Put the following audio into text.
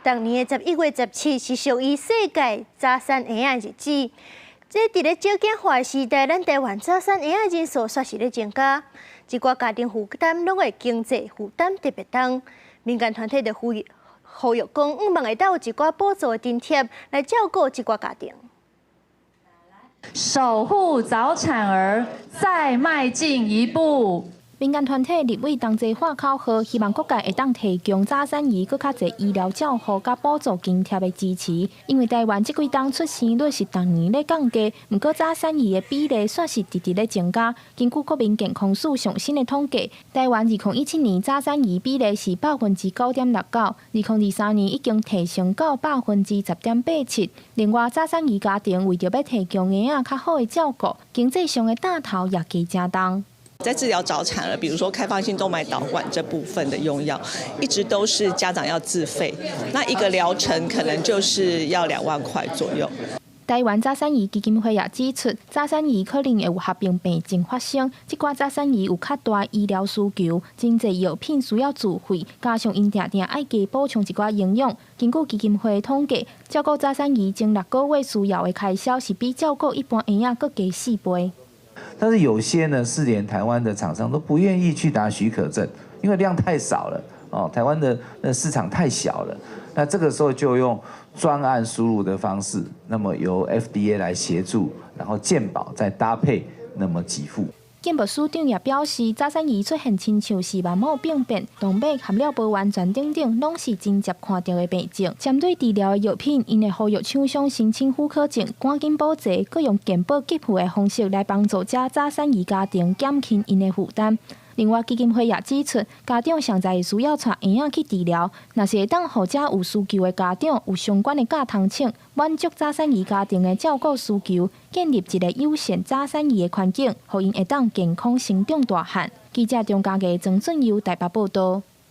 当年的11月17是属于世界早餐营养日子。这伫咧少子化时代，咱台湾早餐营养人数确实咧增加，一寡家庭负担拢会经济负担特别重。民间团体就呼吁讲，望会当有一寡补助津贴来照顾一寡家庭。守护早产儿，再迈进一步。民间团体立委同齐发口号，希望各界会当提供早产儿搁较侪医疗照护甲补助津贴的支持。因为台湾即几冬出生率是逐年咧降低，不过早产儿的比例却是直直咧增加。根据国民健康署上新的统计，台湾2017年早产儿比例是9.69%，2023年已经提升到10.87%。另外，早产儿家庭为着要提供婴仔较好的照顾，经济上的担头也加真重。在治疗早产儿，比如说开放性动脉导管这部分的用药，一直都是家长要自费，那一个疗程可能就是要2万块左右。台湾早产儿基金会也指出，早产儿可能会有合并病症发生，即寡早产儿有较大医疗需求，真侪药品需要自费，加上因定定爱加补充一寡营养。根据基金会统计，照顾早产儿前6个月需要的开销是比照顾一般婴仔搁加4倍。但是有些呢，是连台湾的厂商都不愿意去拿许可证，因为量太少了哦，台湾的市场太小了。那这个时候就用专案输入的方式，那么由 FDA 来协助，然后健保再搭配，那么给付。健保署长也表示，早产儿出现亲像是感冒病变、动脉含了无完全等等，拢是真接看到的病症。针对治疗的药品，因会呼吁厂商申请许可证，赶紧补齐，搁用健保给付的方式来帮助这早产儿家庭减轻因的负担。另外，基金会也指出，家长上在需要带婴仔去治疗，若是会当互这有需求的家长有相关的假通请，满足早产儿家庭的照顾需求，建立一个友善早产儿的环境，互因会当健康成长大汉。记者张家嘅曾俊佑台北报道。